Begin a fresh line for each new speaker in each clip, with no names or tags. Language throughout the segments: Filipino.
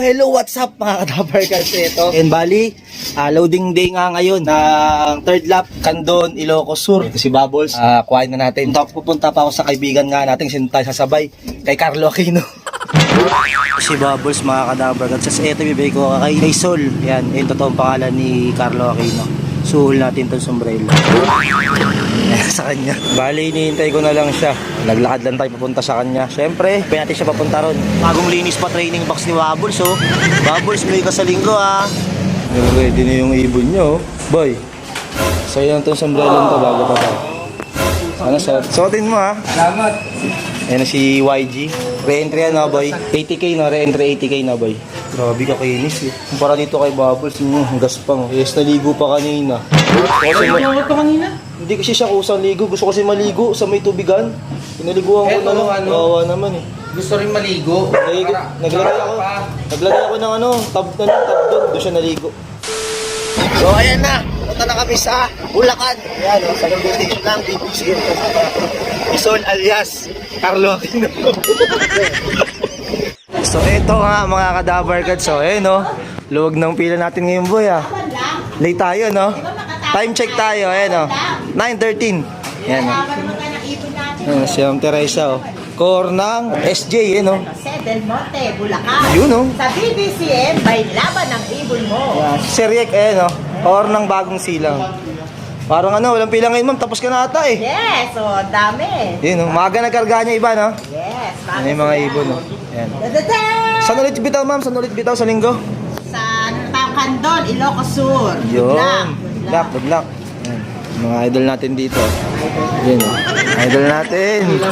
Hello, what's up mga kadapper kasi ito. And Bali, loading day nga ngayon ng third lap, Candon, Ilocos Sur. Ito si Bubbles, kuhain na natin. Pupunta pa ako sa kaibigan nga natin, sino tayo sasabay? Kay Carlo Aquino. Si Bubbles mga kadapper kasi ito bibigay ko kay Sol. Yan, yung totoong pangalan ni Carlo Aquino. Suhol natin itong sombrero. Sa kanya. Bali, hinihintay ko na lang siya. Naglakad lang tayo papunta sa kanya. Siyempre, pwede natin siya papunta ron. Bagong linis pa training box ni Bubbles, oh. Bubbles, may ka sa linggo, ah. Ready na yung ibon niyo, oh. Boy, sa'yo lang itong sombrero to bago pa tayo. Ano, suotin mo, ha?
Salamat.
Ayan na si YG. Re-entry yan, no, boy? 80k, no? Re-entry 80k, no, boy? Grabe ka kinis, eh. Kumpara dito kay Bubbles, gaspang. Yes, naligo pa kanina.
Naligo ka kanina?
Hindi kasi siya kusang ligo. Gusto kasi maligo sa may tubigan. Pinaliguan ko na lang. Kawawa naman, eh.
Gusto rin maligo.
Naglagay ako ng tab doon. Doon siya naligo. So, ayan na. Punta na kami sa Bulacan. Ayan, sa radio station lang, BBC. Isol alias Carlo Aquino. So, ito nga mga kadabarkad. So, no. Luwag ng pila natin ngayon, boy, ah. Late tayo, no? Time check tayo, ayan, 9:13. Ayan, si Ma'am Teresa, oh. Core ng SJ, no?
Del Monte, Bulacan.
Yun, no?
Sa BBCM, may laban ng ibon mo.
Si Riek, no? Core ng bagong silang. Parang walang pila ngayon, ma'am. Tapos ka na ata, eh.
Yes, so dami.
Yun, no? Maaga nagkarga niya iba, no?
Yes,
Ano yung mga ibon, no? Ayan.
Da-da-da!
Saan ulit bitaw, ma'am? Saan ulit bitaw sa linggo?
Sa Candon, Ilocos Sur.
Yun. Good luck. Ayan. Mga idol natin dito. Yun, no? Idol natin.
Sa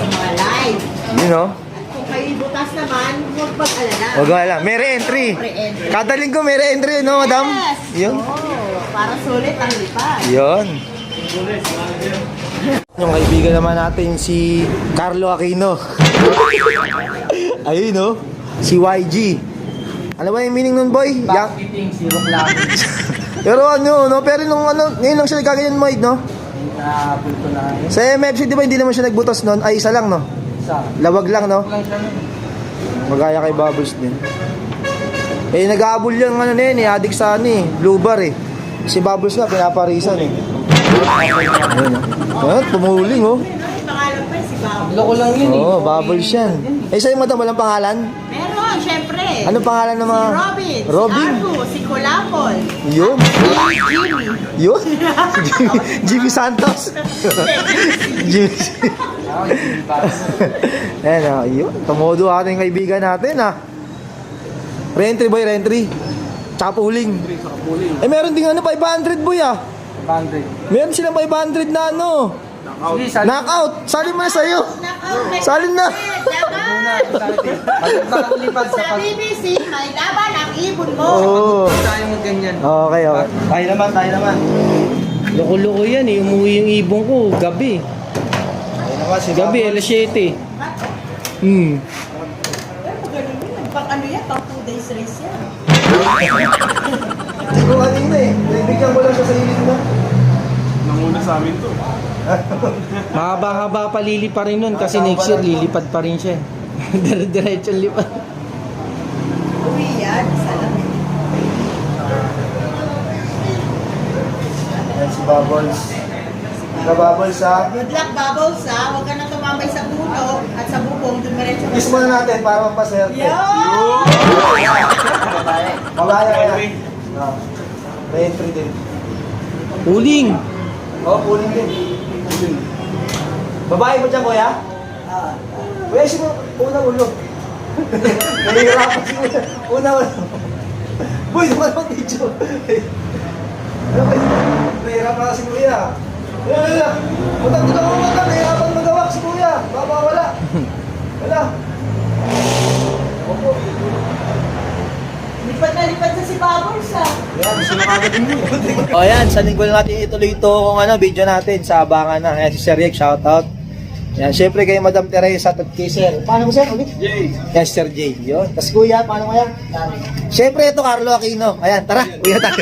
mga live.
Yun, no?
Kung kayo butas naman, huwag mag-alala.
Huwag wala. May re-entry.
Re-entry.
Kada linggo may re-entry, no, madam?
Yes.
Yun.
Para sulit ang lipad.
Yun. Yung kaibigan naman natin si Carlo Aquino. Ayun, no? Si YG. Ano ba yung meaning nun, boy?
Eating, zero lang.
Pero pero nung ngayon lang siya nagkaganyan, Mike, no?
Bulto na yun.
Sa MFC, di ba, hindi naman siya nagbutas nun? Ay, isa lang, no?
Isa.
Lawag lang, no?
Lang siya.
Magaya kay Bubbles din. Eh, nag-aabol yan, adik sa Blue Bar, eh. Si Bubbles nga, pinaparisan, eh. Ayun, no? Pumuling, oh.
May pangalan pa si Babo.
Loko lang yun, eh.
Oo, Bubbles yan. Eh, sa'yo, madam, walang pangalan?
Meron, syempre.
Anong pangalan ng mga...
Si Robin,
Robin?
si Arvo, si Colapol.
Yun.
Si Jimmy.
Yun? Jimmy Santos. Jimmy. Ayan, yun. Tumodo ating kaibigan natin, Re-entry, boy, re-entry. Tsaka pooling. Eh, meron din 500, boy,
Bandit.
Meron silang 500 na
Sige, sali.
knockout. Salin mo na sa'yo. Salin na.
Lipad
Sa BBC, may laban ang ibon mo.
Oo.
Tayo mo ganyan.
Okay. Tayo naman.
Loko-loko yan, eh. Umuwi yung ibong ko. Gabi.
Tayo naman, si
Gabi,
Bubbles.
alas 7.
Pero magaling yun. Pang ano yan, pang 2 days race yan.
Siguro kanina, eh. Bigyan ko lang siya sa ilit mo.
Nanguna sa amin to.
Mahaba-haba pa lili pa rin nun kasi next year lilipad pa rin siya. Dire-diretso lipad.
Uwi yan, salamin.
Ayan si Bubbles. Bubbles,
Good luck, Bubbles, ha? Huwag ka na tumambay sa puno at sa bubong. Doon meron siya.
Kiss muna natin para mapaserte.
Yo!
Mabaya kaya. Re-entry din.
Uling!
Pooling din. Babae mo dyan, kuya? Kuya, sino? Unang ulo. Nahihirapan si kuya. Unang ulo. Boy, naman ang video. Ano ba yun? Nahihirapan na si kuya. Wala. Matang dito ako matang. Nahihirapan magawak si kuya. Baba, wala. Wala. Opo.
Lipad na lipad sa si Bubbles, ha?
Yan, gusto na kagad din mo. O yan, sa linggo natin ituloy ito kung video natin sa abangan na. Ayan si Sir Riek, shoutout. Yan, syempre kay Madam Teresa at kay Sir. Paano mo, Sir? Ulit?
Jay!
Yes, Sir Jay. Yun. Tapos kuya, paano kaya? Syempre ito, Carlo Aquino. Ayan, tara, kuya tayo.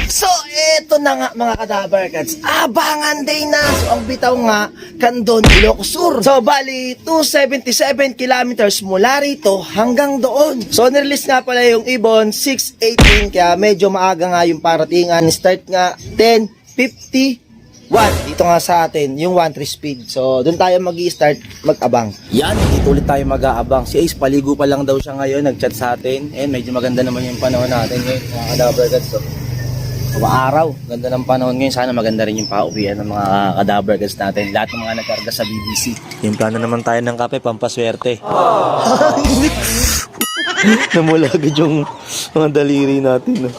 So, ito Eto na nga mga kadabarkads, abangan day na. So ang bitaw nga, Candon, Ilocos Sur. So bali, 277 kilometers mula rito hanggang doon. So nirelease nga pala yung ibon, 6:18, kaya medyo maaga nga yung paratingan. Start nga 10:51. Dito nga sa atin, yung 1-3 speed. So, doon tayo mag-i-start, mag-abang. Yan, dito ulit tayo mag-aabang. Si Ace, paligo pa lang daw siya ngayon, nag-chat sa atin. And medyo maganda naman yung panahon natin ngayon, mga kadabarkads. So, araw, ganda ng panahon ngayon. Sana maganda rin yung pauwian ng mga kadabarkads natin. Lahat ng mga nagkarga sa BBC. Yung plano naman tayo ng kape, pampaswerte. Namula agad yung mga daliri natin. No?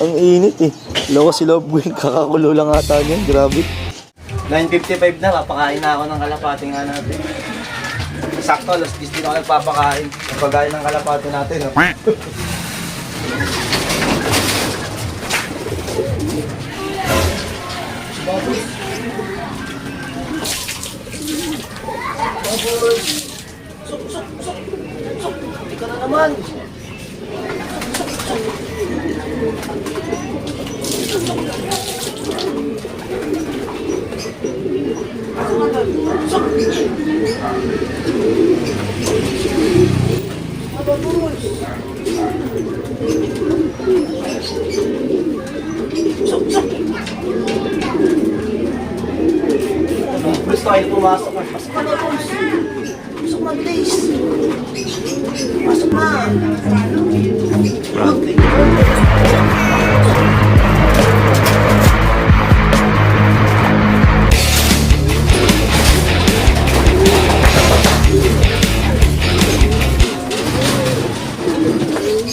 Ang init eh. Loko si Love Will, kakakulo lang ata niyan, grabe. 9:55 na, papakain na ako ng kalapati nga natin. Sakto, alas 10 din ako nagpapakain. Pagkain ng kalapati natin. No? Sok. Hindi ka na naman. Gusto kayo pumasok. Pasok ka na, boss. Pasok na, please. Pasok na.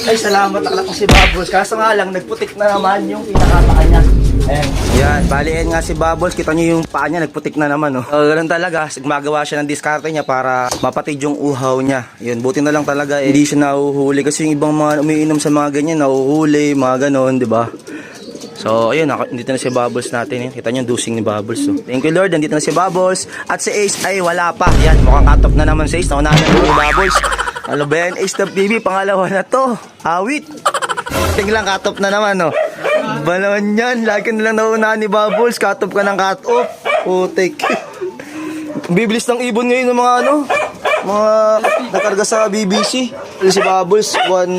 Ay, salamat nakalak ko si Bubbles. Kaso nga lang, nagputik na naman yung pinakapaka niya. Ayan. Yan, baliin nga si Bubbles. Kita nyo yung paa niya, nagputik na naman. Oh. Ganun talaga, gumagawa siya ng diskarte niya para mapatid yung uhaw niya. Yun, buti na lang talaga. Hindi siya nahuhuli. Kasi yung ibang mga umiinom sa mga ganyan, nahuhuli, mga ganon, di ba? So, ayun, dito na si Bubbles natin. Kita nyo yung dusing ni Bubbles. So, thank you Lord, nandito na si Bubbles. At si Ace ay wala pa. Yan, mukhang cut off na naman si Ace. Naunahan na ni Bubbles. Ano ba yan? Ace the baby, pangalawa na to. Awit. Tinglang cut off na naman, no? Ba naman yan? Lagi na lang naunahan ni Bubbles. Cut off ka ng cut off. Putik. Bibilis ng ibon ngayon ng mga mga nakarga sa BBC. Si Bubbles, 1104.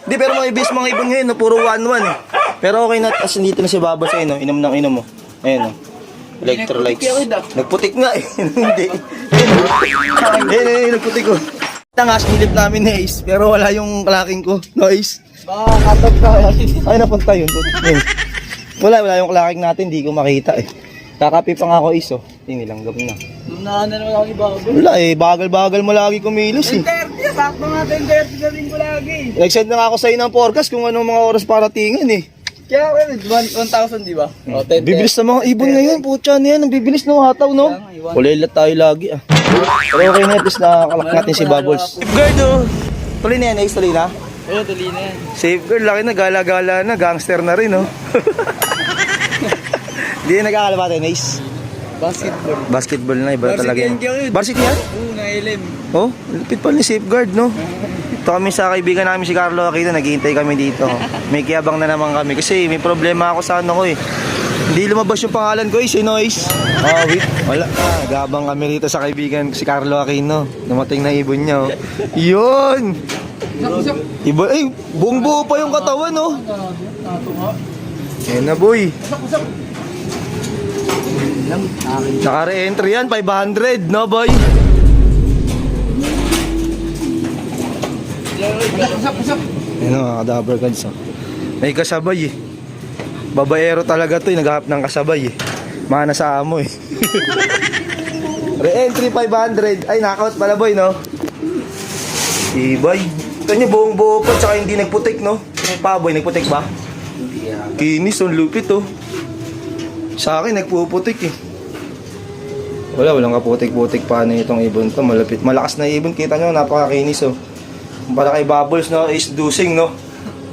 Di, pero mga ibis mga ibon ngayon, no? Puro 11 eh. Pero okay na, as dito na si Bubbles ayun, no? Inom ng inom mo. Ayun, no? Electrolytes. Nagputik nga eh. Hindi. Ayun, nagputik ko. Tangas, nilip namin ni Ace, pero wala yung klaking ko. No, Ace? Katag ka. Ay, napunta yun. Wala yung klaking natin, di ko makita eh. Kakapi pa nga ako, Ace, oh. Nilanggam na.
Lunahan na naman ako ni Babo.
Wala eh, bagal-bagal mo lagi kumilos eh.
30, sakto nga 10:30 na rin ko lagi.
Nag-send na nga ako sa'yo ng forecast kung anong mga oras para tingin eh.
Kaya 1,000 di ba? O, 10.
Bibilis na mga ibon ngayon, putya na yan. Ang bibilis no, hataw no. Ulilat tayo lagi ah. Pero okay na, at least nakakalak natin si Bubbles. Safeguard oh. Tuloy na yan, Ace, tuloy na.
Oo, tuloy na yan.
Safeguard, laki na, gala-gala na, gangster na rin oh. Hindi na nagkakalapatan, Ace.
Basketball.
Basketball na, iba talaga yan. Varsity yan?
Oo, na-LM.
Oh, lupit pa ni Safeguard no. Ito kami sa kaibigan namin si Carlo Aquino, naghihintay kami dito. May kiyabang na naman kami kasi may problema ako sa ano ko eh. Hindi lumabas yung pangalan ko eh, si Noise. Oh, wait. Wala. Nagabang kami rito sa kaibigan si Carlo Aquino. Dumating na ibon niya oh. Yun! Iba, eh, buong buo pa yung katawan oh. Yan na boy. Naka-re-entry yan, 500 no boy? Yan o, mga kadabarkads oh. May kasabay eh. Babaero talaga to eh, naghahap ng kasabay eh. Mana sa amo eh. Re-entry 500. Ay, knockout pala boy no. Ibay. Ito nyo buong buo pa, tsaka hindi nagputik no. Yung paboy, nagputik ba? Kinis, ang lupit oh. Sa akin, nagpuputik eh. Walang kaputik-putik pa na itong ibon to. Malapit, malakas na ibon, kita nyo, napakakinis oh. Para kay Bubbles no, is dusing no.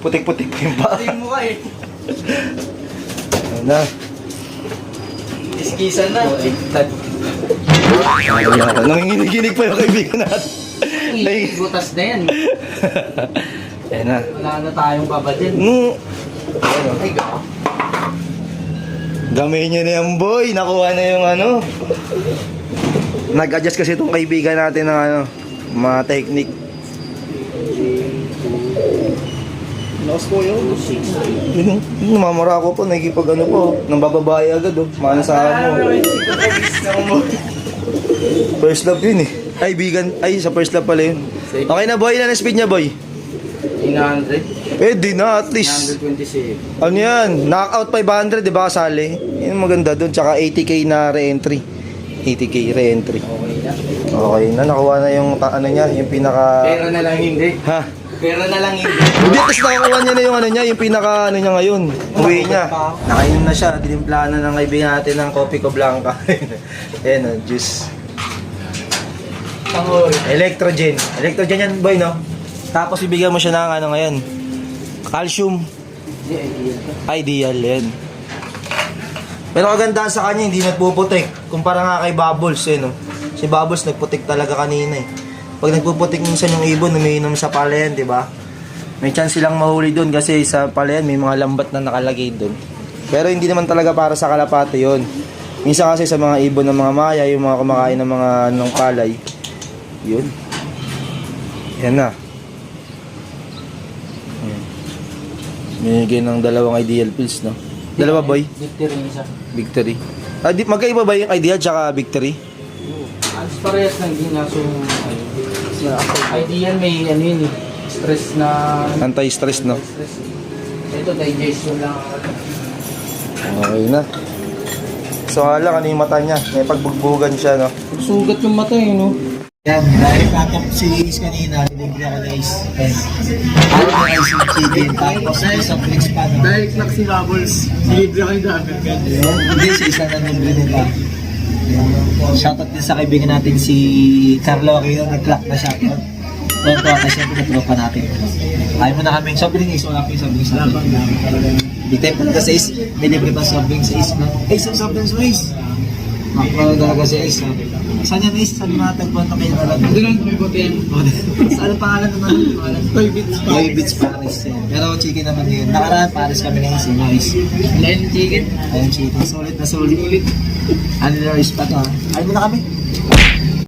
Putik-putik pa yung pa.
Tingin mo ka eh.
Ayan na.
Iskisan na.
Nanginginig pa yung kaibigan natin.
Butas na yan.
Ayan na.
Wala na tayong babadin.
Ayan o. Gamihin nyo na yan, boy. Nakuha na yung ano. Nag-adjust kasi itong kaibigan natin ng ano, mga technique.
Lakas po yun.
Namamara ako po, nakikipag ano po. Nang bababae agad oh. Manasahan mo. First love yun eh. Ay, bigan. Ay, sa first love pala yun. Okay na boy, ilan ang speed niya boy?
900.
Pwede na, at least.
927.
Ano yan? Knockout 500, di ba kasali? Yun maganda doon. Tsaka 80k na re-entry. 80k re-entry.
Okay na.
Okay na, nakuha na yung ano niya, yung pinaka...
Pera na lang hindi.
Ha?
Pera na lang hindi.
Hindi, tapos nakakuha niya na yung ano niya, yung pinaka ano niya ngayon. Uwi niya. Nakainom na siya, dinimpla na ng kaibigan natin ng Coffee Co Blanca. Ayan o, juice. Electrogen. Electrogen yan boy, no? Tapos bibigyan mo siya ng ano ngayon. Calcium. Ideal yan. Pero kagandahan sa kanya, hindi nagpuputik. Kumpara nga kay Bubbles, eh, no? Si Bubbles nagputik talaga kanina, eh. Pag nagpuputik minsan yung ibon, umiinom sa palayan, di ba? May chance silang mahuli doon kasi sa palayan may mga lambat na nakalagay doon. Pero hindi naman talaga para sa kalapate yon. Minsan kasi sa mga ibon ng mga maya, yung mga kumakain ng mga ng palay, yun. Yan na. Binigyan ng dalawang ideal pills, no? Dalawa, boy?
Victory isa.
Victory. Magkaiba ba yung ideal tsaka victory?
Alas parehas lang din na so ideal may ano yun eh. Stress na
Anti-stress, no?
stress. Ito digestion lang.
Okay na. So, hala, ano yung mata niya? May pagbugbugan siya, no?
Sugat yung mata eh, no?
Yan, dahil natap si Ace kanina, delivery ako ni Ace. Ako na Ace yung chicken, tapos isang flex pa. No?
Direct lock si Bubbles. Nilibre ako yung dapat ka.
Hindi, sa isa na libre nila. Shoutout din sa kaibigan natin si Carlo Aquino, nag-clock na shoutout. Tonto ata siya, pinatropa natin. Ayaw mo na kaming sobrang Ace, wala kaming sobrang sa atin. Di tayo punta sa Ace, may libre pa sobrang sa Ace. Ace ang sobrang sa Ace. Makapala talaga si Ace. Saan yan Ace? Saan mga tagpunta kayo talaga?
Hindi lang may bote yan.
Ano pangalan naman?
Toy Bits pa.
Toy Bits Paris. Pero chicken naman yun. Nakaraan Paris kami ngayon si Noise.
Line chicken.
Ayun chicken. Solid na solid. Ano na Noise pa to ha? Ayun mo na kami.